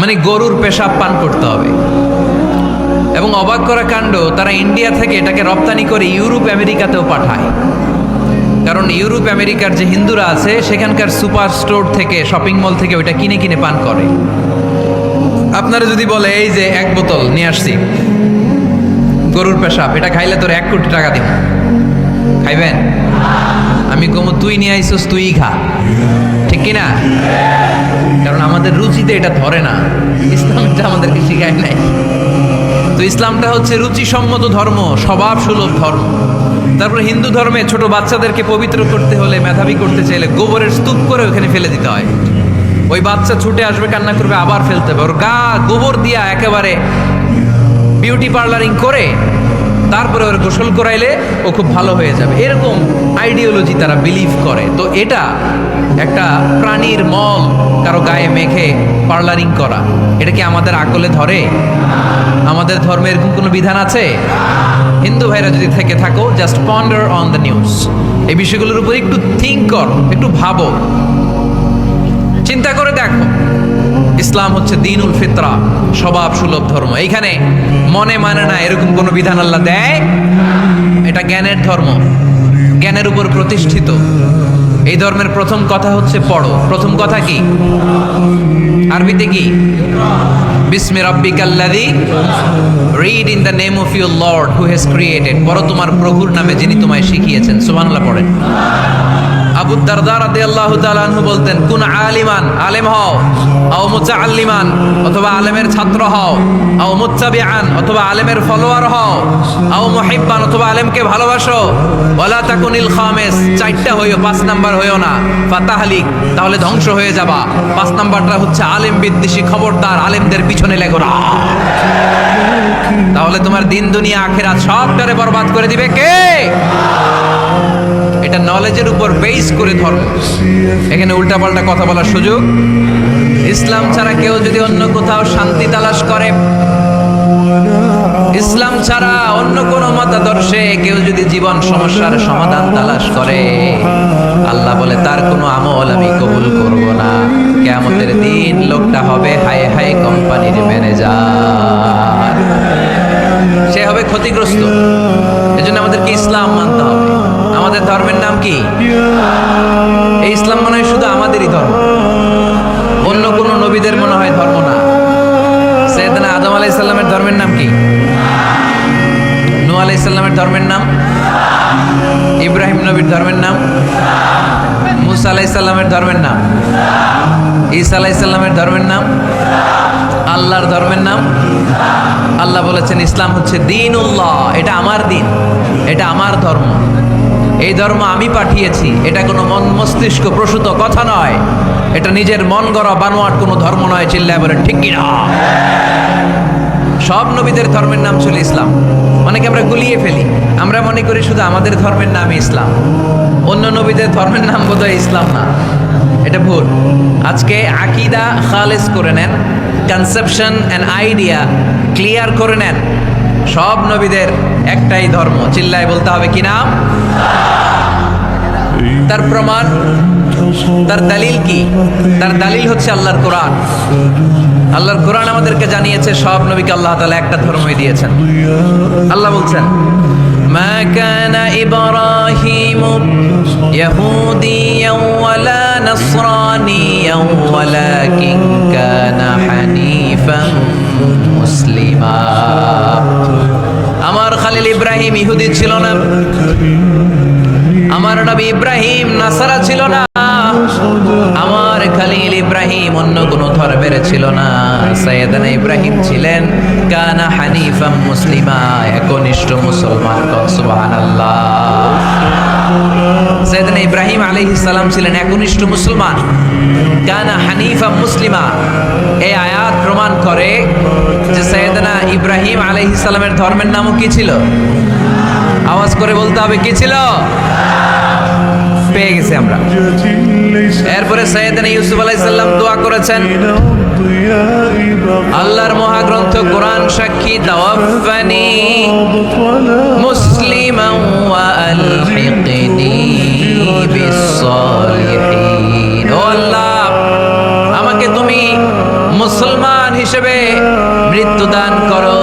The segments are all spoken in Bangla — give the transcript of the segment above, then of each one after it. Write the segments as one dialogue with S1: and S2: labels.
S1: মানে গরুর পেশাব পান করতে হবে। এবং অবাক করা কাণ্ড, তারা ইন্ডিয়া থেকে এটাকে রপ্তানি করে ইউরোপ আমেরিকাতেও পাঠায়। কারণ ইউরোপ আমেরিকার যে হিন্দুরা আছে সেখানকার সুপার স্টোর থেকে, শপিং মল থেকে ওইটা কিনে কিনে পান করে। আপনারা যদি বলে এই যে এক বোতল নিয়ে আসছি গরুর পেশাব, এটা খাইলে তোর 1 কোটি টাকা দিব, খাইবেন? আমি কমু তুই নিয়ে আইসস, তুই খা, ঠিক কিনা? কারণ আমাদের রুচিতে এটা ধরে না, ইসলামটা আমাদেরকে শিখায় নাই। তো ইসলামটা হচ্ছে রুচিসম্মত ধর্ম, স্বভাব সুলভ ধর্ম। তারপর হিন্দু ধর্মে ছোট বাচ্চাদেরকে পবিত্র করতে হলে, মেধাবী করতে চাইলে গোবরের স্তূপ করে ওখানে ফেলে দিতে হয়। ওই বাচ্চা ছুটে আসবে, কান্না করবে, আবার ফেলতে হবে। ওর গা গোবর দিয়া একেবারে বিউটি পার্লারিং করে তারপরে ওর গোসল করাইলে ও খুব ভালো হয়ে যাবে, এরকম আইডিওলজি তারা বিলিভ করে। তো এটা একটা প্রাণীর মল কারো গায়ে মেখে পার্লারিং করা, এটা কি আমাদের আকলে ধরে? আমাদের ধর্মে এরকম কোনো বিধান আছে? হিন্দু ভাইরা যদি থেকে থাকো, just ponder on the news, এই বিষয়গুলোর উপর একটু থিঙ্ক কর, একটু ভাবো, চিন্তা করে দেখো। ইসলাম হচ্ছে দ্বীনুল ফিতরা, স্বভাব সুলভ ধর্ম। এইখানে মনে মানে না এরকম কোনো বিধান আল্লাহ দেয়। এটা জ্ঞানের ধর্ম, জ্ঞানের উপর প্রতিষ্ঠিত। এই ধর্মের প্রথম কথা হচ্ছে পড়ো। প্রথম কথা কি? আরবিতে কি? বিসমি রাব্বিকাল্লাযী, read in the name of your lord who has created. পড়ো তোমার প্রভুর নামে যিনি তোমায় শিখিয়েছেন। সুবহানাল্লাহ পড়েন। আবু দারদা রাদিয়াল্লাহু তাআলা আনহু বলতেন, কুন আলিমান, আলেম হও, আও মুতাআল্লিমান, অথবা আলেমের ছাত্র হও, আও মুত্তাবিআন, অথবা আলেমের ফলোয়ার হও, আও মুহিব্বান, অথবা আলেমকে ভালোবাসো, ওয়ালা তাকুনিল খামিস, 4টা হইও, 5 নাম্বার হইও না, ফাতাহলিক, তাহলে ধ্বংস হয়ে যাবা। 5 নাম্বারটা হচ্ছে আলেম বিদ্বেষী, খবরদার আলেমদের পিছনে লেগো না, তাহলে তোমার দিন দুনিয়া আখিরাত সবটারে বরবাদ করে দিবে কে? এটা নলেজের উপর বেস করে ধর্ম। এখানে উল্টাপাল্টা কথা বলার সুযোগ। ইসলাম ছাড়া কেউ যদি অন্য কোথাও শান্তি তালাশ করে, ইসলাম ছাড়া অন্য কোনো মতাদর্শে কেউ যদি জীবন সমস্যার সমাধান তালাশ করে, আল্লাহ বলে তার কোনো আমল আমি কবুল করব না। কিয়ামতের দিন লোকটা হবে হাই হাই কোম্পানির ম্যানেজার, সে হবে ক্ষতিগ্রস্ত। এজন্য আমাদেরকে ইসলাম মানতে হবে। আমাদের ধর্মের নাম কি? এই ইসলাম মনে হয় শুধু আমাদেরই ধর্ম, অন্য কোন নবীদের মনে হয় ধর্ম না। সাইয়েদনা আদম আলাইহিস সালামের ধর্মের নাম কি? নূহ আলাইহিস সালামের ধর্মের নাম? ইব্রাহিম নবীর ধর্মের নাম? মুসা আলাইহিস সালামের ধর্মের নাম? ঈসা আলাইহিস সালামের ধর্মের নাম? আল্লাহর ধর্মের নাম? আল্লাহ বলেছেন ইসলাম হচ্ছে দ্বীনুল্লাহ, এটা আমার দিন, এটা আমার ধর্ম, এই ধর্ম আমি পাঠিয়েছি। এটা কোনো মন মস্তিষ্ক প্রসূত কথা নয়, এটা নিজের মন গড়া বানোয়াট কোনো ধর্ম নয়। চিল্লায় বলেন ঠিক কিনা? সব নবীদের ধর্মের নাম ছিল ইসলাম। অনেকে আমরা গুলিয়ে ফেলি, আমরা মনে করি শুধু আমাদের ধর্মের নামই ইসলাম, অন্য নবীদের ধর্মের নাম বোধহয় ইসলাম না। এটা ভুল। আজকে আকীদা খালেস করে নেন, কনসেপশন এন্ড আইডিয়া ক্লিয়ার করে নেন। সব নবীদের একটাই ধর্ম, চিল্লায় বলতে হবে কি নাম? তার প্রমাণ, তার দলিল কি? তার দলিল হচ্ছে আল্লাহর কোরআন। আল্লাহর কোরআন আমাদেরকে জানিয়েছে সব নবীকে আল্লাহ তাআলা একটা ধর্মই দিয়েছেন। আল্লাহ বলছেন, মা কানা ইব্রাহিমু ইয়াহুদিয়ান ওয়ালা নাসরানিয়ান ওয়ালাকিন কানা হানিফান মুসলিমা। আমার খলিল ইব্রাহিম ইহুদি ছিল না, আমার নবী ইব্রাহিম নাসারা ছিল না, আমার খলিল ইব্রাহিম অন্য কোনো ধর্মের ছিল না। সাইয়েদনা ইব্রাহিম ছিলেন কানা হানিফাম মুসলিমা, একনিষ্ঠ মুসলমান। সুবহানাল্লাহ। সাইয়েদনা ইব্রাহিম আলাইহিস সালাম ছিলেন একনিষ্ঠ মুসলমান, কানা হানিফাম মুসলিমা। এই আয়াত প্রমাণ করে যে সাইয়েদনা ইব্রাহিম আলাইহিস সালামের ধর্মের নামও কি ছিল? আওয়াজ করে বলতে হবে, কি ছিল? পেয়ে গেছি আমরা। এরপরে সাইয়েদনা ইউসুফ আলাইহিস সালাম দোয়া করেছেন, আল্লাহর মহাগ্রন্থ কোরআন সাক্ষী, তাওয়াফানি মুসলিমান ওয়া আলহিকনি বিস-সালিহিন। ও আল্লাহ, আমাকে তুমি মুসলমান হিসেবে মৃত্যু দান করো,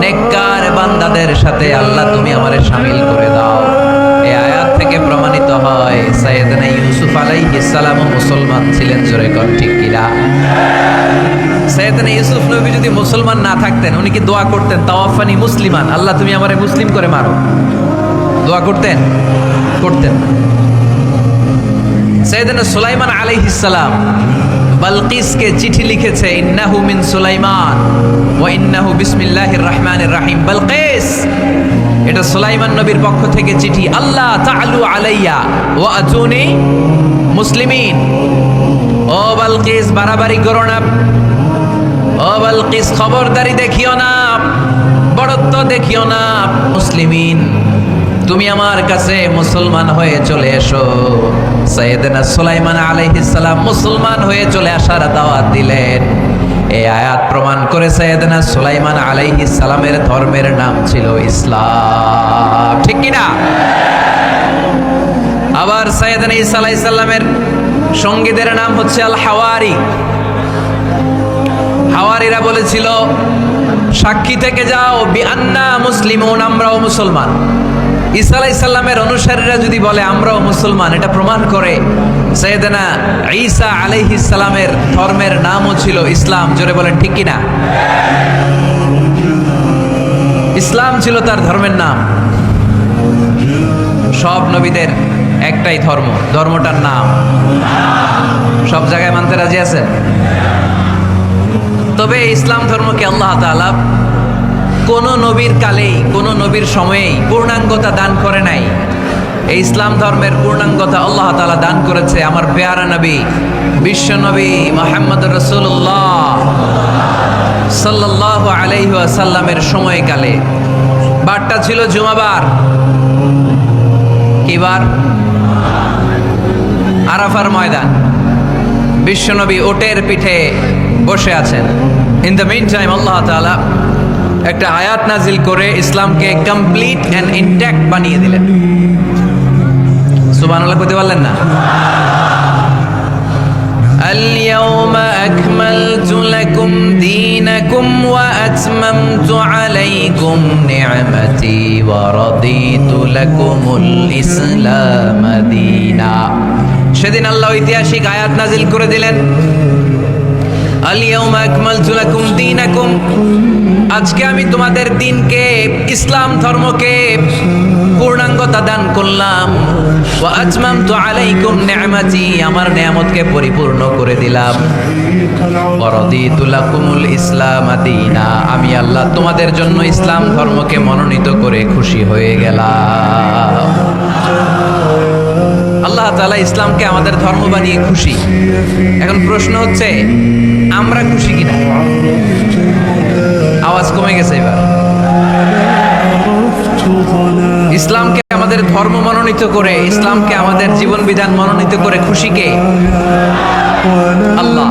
S1: নেককার বান্দাদের সাথে আল্লাহ তুমি আমারে শামিল করে দাও। এই আয়াত থেকে প্রমাণিত হয় সাইয়েদনা ইউসুফ আলাইহিস সালাম মুসলমান ছিলেন। জোরে কর ঠিক কিনা? সাইয়েদনা ইউসুফ নবী যদি মুসলমান না থাকতেন, উনি কি দোয়া করতেন তাওয়াফানি মুসলিমান, আল্লাহ তুমি আমারে মুসলিম করে মারো? দোয়া করতেন? করতেন। সাইয়েদনা সুলাইমান আলাইহিস সালাম বালকিসকে চিঠি লিখেছে, ইন্নাহু মিন সুলাইমান ওয়া ইন্নাহু বিসমিল্লাহির রহমানির রহিম। বালকিস, এটা সুলাইমান নবীর পক্ষ থেকে চিঠি। আল্লাহ তাআলু আলাইয়া ওয়া আতুনি মুসলিমিন। ও বালকিস, বাড়াবাড়ি করো না। ও বালকিস, খবরদারি দেখিও না, বড়ত্ব দেখিও না। মুসলিমিন, তুমি আমার কাছে মুসলমান হয়ে চলে এসো। সাইয়েদনা সুলাইমান আলাইহিস সালাম মুসলমান হয়ে চলে আসার দাওয়াত দিলেন। এই আয়াত প্রমাণ করে সাইয়েদনা সুলাইমান আলাইহিস সালামের ধর্মের নাম ছিল ইসলাম। ঠিক কি না? আবার সাইয়েদনা ঈসা আলাইহিস সালামের সঙ্গীদের নাম হচ্ছে আল হাওয়ারি। হাওয়ারিরা বলেছিল, সাক্ষী থেকে যাও বিআন্না মুসলিমুন, আমরাও মুসলমান। ঈসা আলাইহিস সালামের অনুসারীরা যদি বলে আমরাও মুসলমান, এটা প্রমাণ করে সাইয়েদনা ঈসা আলাইহিস সালামের ধর্মের নামও ছিল ইসলাম। জোরে বলেন ঠিক কিনা? ইসলাম ছিল তার ধর্মের নাম। সব নবীদের একটাই ধর্ম, ধর্মটার নাম সব জায়গায় মানতে রাজি আছে। তবে ইসলাম ধর্মকে আল্লাহ তাআলা কোন নবীর কালেই, কোন নবীর সময়েই পূর্ণাঙ্গতা দান করে নাই। এই ইসলাম ধর্মের পূর্ণাঙ্গতা আল্লাহ তাআলা দান করেছে আমার পেয়ারা নবী, বিশ্ব নবী মুহাম্মদুর রাসূলুল্লাহ সাল্লাল্লাহু আলাইহি ওয়াসাল্লামের সময়কালে। বারটা ছিল জুমাবার। কি বার? আরাফার ময়দান। বিশ্বনবী ওটের পিঠে বসে আছেন। ইন দ্য মিন টাইম আল্লাহ তাআলা একটা আয়াত নাজিল করে ইসলামকে কমপ্লিট এন্ড ইনট্যাক্ট বানিয়ে দিলেন। সুবহানাল্লাহ কইতে পারলেন না? اليوم أكملت لكم دينكم وأتممت عليكم نعمتي ورضيت لكم الإسلام دينا। সেদিন আল্লাহ ঐতিহাসিক আয়াত নাজিল করে দিলেন, আল-ইয়াউমা আকমালতু লাকুম দীনাকুম, আজকে আমি তোমাদের দিনকে, ইসলাম ধর্মকে পূর্ণাঙ্গতা দান করলাম। ওয়া আতমামতু আলাইকুম নি'মাতি, আমার নিয়ামতকে পরিপূর্ণ করে দিলাম। ওয়া রাদিতু লাকুমুল ইসলাম দীনা, আমি আল্লাহ তোমাদের জন্য ইসলাম ধর্মকে মনোনীত করে খুশি হয়ে গেলাম। আল্লাহ তাআলা ইসলামকে আমাদের ধর্ম বানিয়ে খুশি। এখন প্রশ্ন হচ্ছে, আমরা খুশি কিনা? আওয়াজ কমে গেছে এবার। ইসলামকে আমাদের ধর্ম মনোনীত করে, ইসলামকে আমাদের জীবন বিধান মনোনীত করে খুশি কে? আল্লাহ।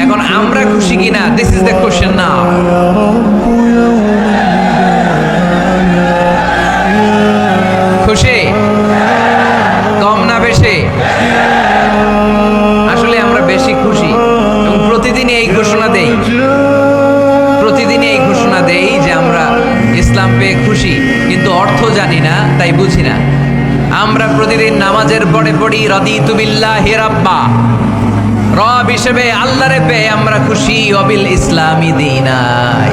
S1: এখন আমরা খুশি কিনা? দিস ইজ দ্য কোশ্চেন নাও। খুশি? কম না বেশি? আসলে আমরা বেশি খুশি এবং প্রতিদিনই এই ঘোষণা দেই, প্রতিদিনই এই ঘোষণা দেই যে আমরা ইসলাম পেয়ে খুশি, কিন্তু অর্থ জানি না, তাই বুঝি না। আমরা প্রতিদিন নামাজের পরে পড়ি রাদিতু বিল্লাহি রাব্বা, রব হিসেবে আল্লাহরে পেয়ে আমরা খুশি। ওয়াবিল ইসলামি দীনা,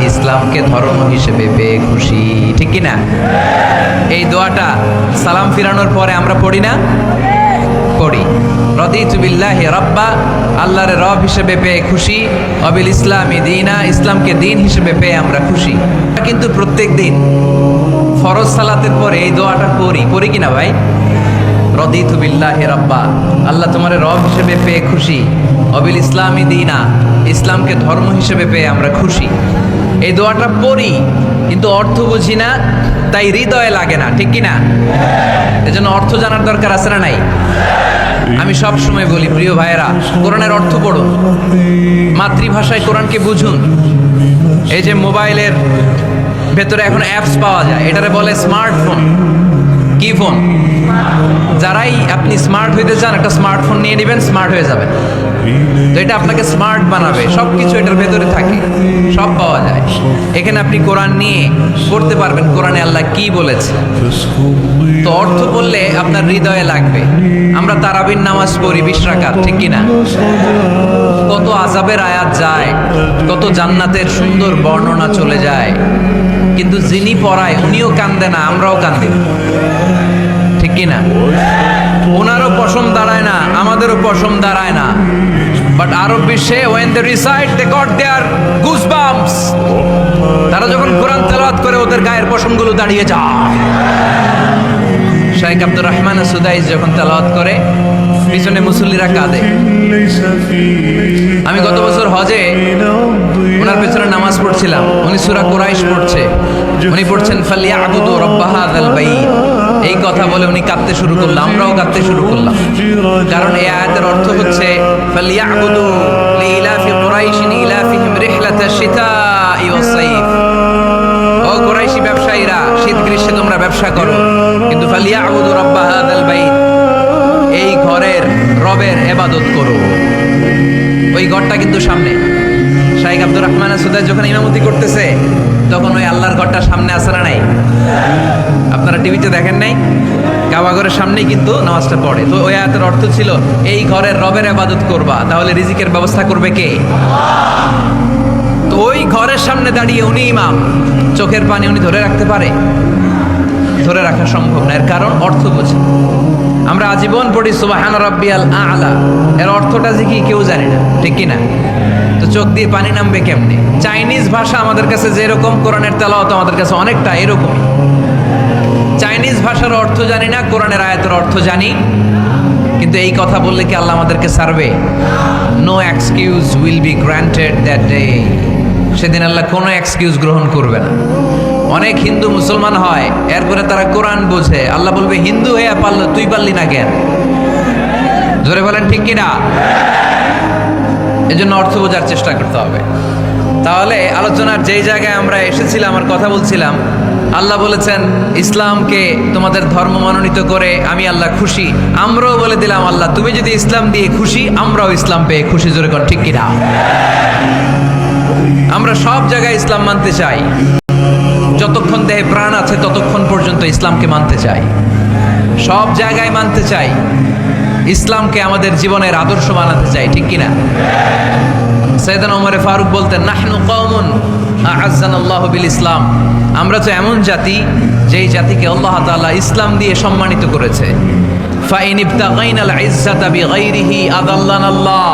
S1: ইসলামকে ধর্ম হিসেবে পেয়ে খুশি। ঠিক কি না? এই দোয়াটা সালাম ফিরানোর পরে আমরা পড়ি না? পড়ি। রাদিতু বিল্লাহি রাব্বা, আল্লাহরে রব হিসেবে পেয়ে খুশি। ওয়াবিল ইসলামি দীনা, ইসলামকে দিন হিসেবে পেয়ে আমরা খুশি। কিন্তু প্রত্যেক দিন ফরজ সালাতের পরে এই দোয়াটা পড়ি কিনা ভাই? রাদিতু বিল্লাহি রাব্বা, আল্লাহ তোমার রব হিসেবে পেয়ে খুশি। ওয়াবিল ইসলামি দীনা, ইসলামকে ধর্ম হিসেবে পেয়ে আমরা খুশি। এই দোয়াটা পড়ি কিন্তু অর্থ বুঝি না, তাই হৃদয়ে লাগে না। ঠিক কি না? এজন্য অর্থ জানার দরকার আছে না নাই? আমি সব সময় বলি, প্রিয় ভাইয়েরা, কোরআনের অর্থ পড়ুন, মাতৃভাষায় কোরআনকে বুঝুন। এই যে মোবাইলের ভেতরে এখন অ্যাপস পাওয়া যায়, এটারে বলে স্মার্টফোন। কি ফোন? যারাই আপনি স্মার্ট হইতে চান একটা স্মার্টফোন নিয়ে নেবেন, স্মার্ট হয়ে যাবেন। তো এটা আপনাকে স্মার্ট বানাবে, সব কিছু এটার ভেতরে থাকে, সব পাওয়া যায় এখানে। আপনি কোরআন নিয়ে পড়তে পারবেন কোরআনে আল্লাহ কি বলেছে। তো অর্থ বললে আপনার হৃদয়ে লাগবে। আমরা তারাবির নামাজ পড়ি 20 রাকাত, ঠিক কিনা? কত আযাবের আয়াত যায়, কত জান্নাতের সুন্দর বর্ণনা চলে যায়, কিন্তু যিনি পড়ায় উনিও কান্দে না, আমরাও কান্দি, ঠিক কিনা? ওনারও পশম দাঁড়ায় না, আমাদেরও পশম দাঁড়ায় না। বাট আরব বিশ্বে when they recite they got their goosebumps। তারা যখন কোরআন তেলাওয়াত করে ওদের গায়ের পশমগুলো দাঁড়িয়ে যায়। শাইখ আব্দুর রহমান সুদাইস যখন তেলাওয়াত করে পিছনে মুসল্লিরা কাঁদে। আমি গত বছর হজে ওনার পেছনে নামাজ পড়ছিলাম, উনি সূরা কুরাইশ পড়ছে, উনি পড়ছেন ফালিয়াবুদু রাব্ব হাযাল বাইত। এই কথা বলে উনি কাঁদতে শুরু করলাম, আমরাও কাঁদতে শুরু করলাম। কারণ এই আয়াতের অর্থ হচ্ছে ফালিয়াবুদু লিইলাফি কুরাইশিন ইলাফিহিম রিহলাতাশ শিতাই ওয়াস সাইফ। ও কুরাইশি ব্যবসায়ীরা, শীত গ্রীষ্মে তোমরা ব্যবসা করো, কিন্তু ফালিয়াবুদু রাব্ব হাযাল বাইত, এই ঘরের রবের ইবাদত করো। ওই ঘরটা কিন্তু সামনে। শাইখ আব্দুর রহমান সুদাইস যখন ইমামতি করতেছে তখন ওই আল্লাহর ঘরটা সামনে আছে না নাই? আপনারা টিভিতে দেখেন নাই? কাবা ঘরের সামনেই কিন্তু নামাজটা পড়ে। তো ওই আয়াতের অর্থ ছিল এই ঘরের রবের ইবাদত করবা, তাহলে রিজিকের ব্যবস্থা করবে কে? তো ওই ঘরের সামনে দাঁড়িয়ে উনি ইমাম, চোখের পানি উনি ধরে রাখতে পারে? ধরে রাখা সম্ভব না। এর কারণ অর্থ বোঝে। আমরা আজীবন পড়ি সুবহান রাব্বিয়াল আ'লা, এর অর্থটা যে কি কেউ জানে না, ঠিক কি না? তো চোখ দিয়ে পানি নামবে কেমনে? চাইনিজ ভাষা আমাদের কাছে যেরকম, কোরআনের তেলাওয়াত আমাদের কাছে অনেকটা এরকম। চাইনিজ ভাষার অর্থ জানি না, কোরআনের আয়াতের অর্থ জানি, কিন্তু এই কথা বললে কি আল্লাহ আমাদেরকে ছাড়বে? No excuse will be granted that day. সেদিন আল্লাহ কোনো এক্সকিউজ গ্রহণ করবে না। অনেক হিন্দু মুসলমান হয়, এরপরে তারা কোরআন বোঝে, আল্লাহ বলবে হিন্দু হয়ে পারলো, তুই পারলি না কেন? জোরে বলেন ঠিক কিনা? এজন্য অর্থ বোঝার চেষ্টা করতে হবে। তাহলে আলোচনার যেই জায়গায় আমরা এসেছিলাম আর কথা বলছিলাম, আল্লাহ বলেছেন ইসলামকে তোমাদের ধর্ম মনোনীত করে আমি আল্লাহ খুশি। আমরাও বলে দিলাম আল্লাহ তুমি যদি ইসলাম দিয়ে খুশি, আমরাও ইসলাম পেয়ে খুশি। জোরে কর ঠিক কিনা? আমরা সব জায়গায় ইসলাম মানতে চাই, যতক্ষণ দেহে প্রাণ আছে ততক্ষণ পর্যন্ত ইসলামকে মানতে চাই, সব জায়গায় মানতে চাই, ইসলামকে আমাদের জীবনের আদর্শ বানাতে চাই, ঠিক কিনা? সাইয়েদনা ওমর ফারুক বলতেন নাহনু কওমুন আ'আজ্জানাল্লাহু বিল ইসলাম। আমরা তো এমন জাতি যেই জাতিকে আল্লাহ তাআলা ইসলাম দিয়ে সম্মানিত করেছে। ফাইন ইবতাগাইনাল ইজ্জাতা বিগাইরিহি আযাল্লানাল্লাহ।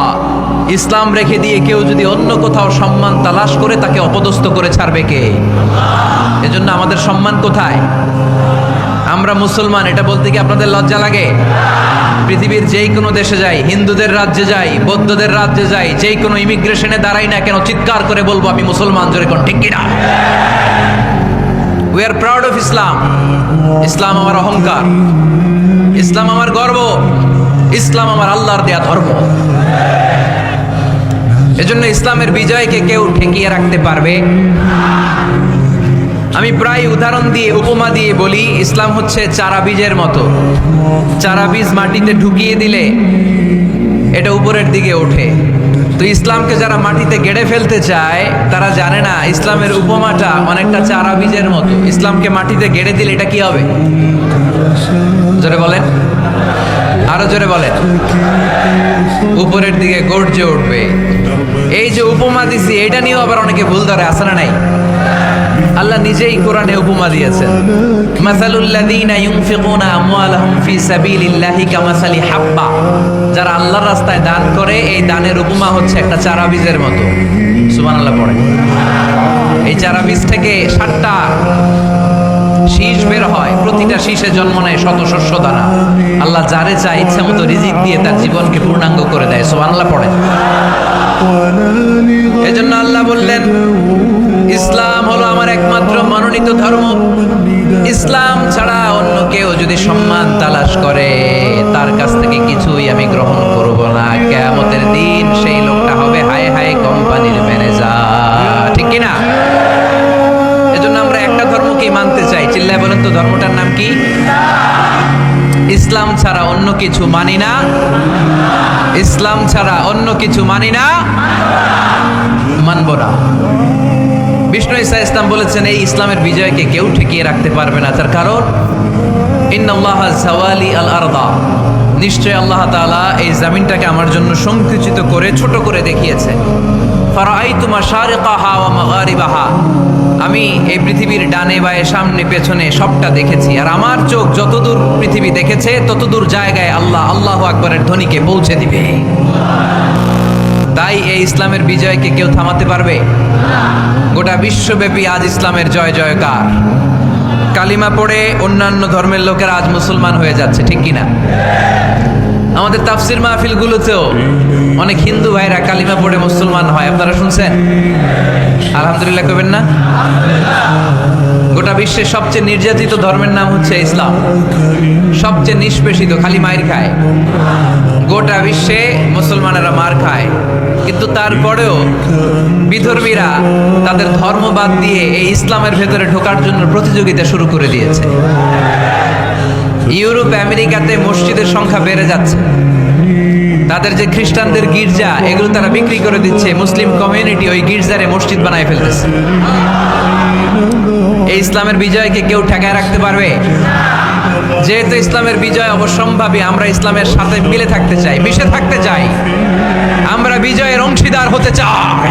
S1: ইসলাম রেখে দিয়ে কেউ যদি অন্য কোথাও সম্মান তালাশ করে তাকে অপদস্থ করে ছাড়বে কে? আল্লাহ। এজন্য আমাদের সম্মান কোথায়? আমরা মুসলমান, এটা বলতে কি আপনাদের লজ্জা লাগে? পৃথিবীর যেই কোনো দেশে যাই, হিন্দুদের রাজ্যে যাই, বৌদ্ধদের রাজ্যে যাই, যেই কোনো ইমিগ্রেশনে দাঁড়াই না কেন, চিৎকার করে বলবো আমি মুসলমান। জোরে কোন ঠিক কিনা? We are proud of Islam. ইসলাম আমার অহংকার, ইসলাম আমার গর্ব, ইসলাম আমার আল্লাহর দেয়া ধর্ম। এজন্য ইসলামের বিজয়কে কেউ ঠেকিয়ে রাখতে পারবে? আমি প্রায় উদাহরণ দিয়ে, উপমা দিয়ে বলি, ইসলাম হচ্ছে চারা বীজের মতো। চারা বীজ মাটিতে ঢুকিয়ে দিলে এটা উপরের দিকে ওঠে। তো ইসলামকে যারা মাটিতে গেড়ে ফেলতে চায় তারা জানে না ইসলামের উপমাটা অনেকটা চারা বীজের মতো। ইসলামকে মাটিতে গেড়ে দিলে এটা কি হবে? জোরে বলেন, আরো জোরে বলেন। উপরের দিকে গর্জে উঠবে। এই যে উপমা দিছি, এটা নিয়েও আবার অনেকে ভুল ধরে, আছে না নাই? আল্লাহ নিজেই কোরআনে উপমা দিয়েছেন। মাসালুল লাযীনা ইউনফিকুনা আমওয়ালাহুম ফি সাবিলিল্লাহি কামাসালি হাব্বা। যারা আল্লাহর রাস্তায় দান করে, এই দানের উপমা হচ্ছে একটা চারা বীজের মতো। সুবহানাল্লাহ পড়ে। এই চারা বীজ থেকে 7টা শীষ বের হয়, প্রতিটা শীষে জন্ম নেয় শত শস্য দানা। আল্লাহ যারে চায় ইচ্ছা মতো রিজিক দিয়ে তার জীবনকে পূর্ণাঙ্গ করে দেয়। সুবহানাল্লাহ পড়ে। এজন্য আল্লাহ বললেন ইসলাম হলো আমার একমাত্র মনোনীত ধর্ম। ইসলাম ছাড়া অন্য কেউ যদি সম্মান তালাশ করে তার কাছ থেকে কিছুই আমি গ্রহণ করব না। কিয়ামতের দিন সেই লোকটা হবে হায় হায় কোম্পানির ম্যানেজার, ঠিক কিনা? এজন্য আমরা একটা ধর্মকেই মানতে চাই। চিল্লায় বলেন তো ধর্মটার নাম কি? ইসলাম ছাড়া অন্য কিছু মানি না, ইসলাম ছাড়া অন্য কিছু মানি না, মানব না। বিষ্ণু ঈসা ইসলাম বলেছেন এই ইসলামের বিজয়কে কেউ ঠেকিয়ে রাখতে পারবে না। তার কারণ ইন্নাল্লাহা যাওয়ালি আল আরদা, নিশ্চয় আল্লাহ তাআলা এই জমিনটাকে আমার জন্য সংকুচিত করে ছোট করে দেখিয়েছে। ফারাআইতু মাশারিকাহা ওয়া মাগারিবাহা, আমি এই পৃথিবীর ডানে বায়ে সামনে পেছনে সবটা দেখেছি। আর আমার চোখ যতদূর পৃথিবী দেখেছে ততদূর জায়গায় আল্লাহ আল্লাহু আকবারের ধ্বনিকে পৌঁছে দিবে। তাই এই ইসলামের বিজয়কে কেউ থামাতে পারবে? গোটা বিশ্বব্যাপী আজ ইসলামের জয় জয়কার। কালিমা পড়ে অন্যান্য ধর্মের লোকেরা আজ মুসলমান হয়ে যাচ্ছে, ঠিক কিনা? আমাদের তাফসির মাহফিলগুলোতেও অনেক হিন্দু ভাইরা কালিমা পড়ে মুসলমান হয়, আপনারা শুনছেন? আলহামদুলিল্লাহ কইবেন না? গোটা বিশ্বের সবচেয়ে নির্যাতিত ধর্মের নাম হচ্ছে ইসলাম, সবচেয়ে নিষ্পেষিত, খালি মাইর খায়। গোটা বিশ্বে মুসলমানেরা মার খায়, কিন্তু তারপরেও বিধর্মীরা তাদের ধর্ম বাদ দিয়ে এই ইসলামের ভেতরে ঢোকার জন্য প্রতিযোগিতা শুরু করে দিয়েছে। ইউরোপ আমেরিকাতে মসজিদের সংখ্যা বেড়ে যাচ্ছে। তাদের যে খ্রিস্টানদের গির্জা, এগুলো তারা বিক্রি করে দিচ্ছে, মুসলিম কমিউনিটি ওই গির্জারে মসজিদ বানায় ফেলতেছে। এই ইসলামের বিজয়কে কেউ ঠেকায় রাখতে পারবে? যেহেতু ইসলামের বিজয় অবশ্যম্ভাবী, আমরা ইসলামের সাথে মিলে থাকতে চাই, মিশে থাকতে চাই, আমরা বিজয়ের অংশীদার হতে চাই।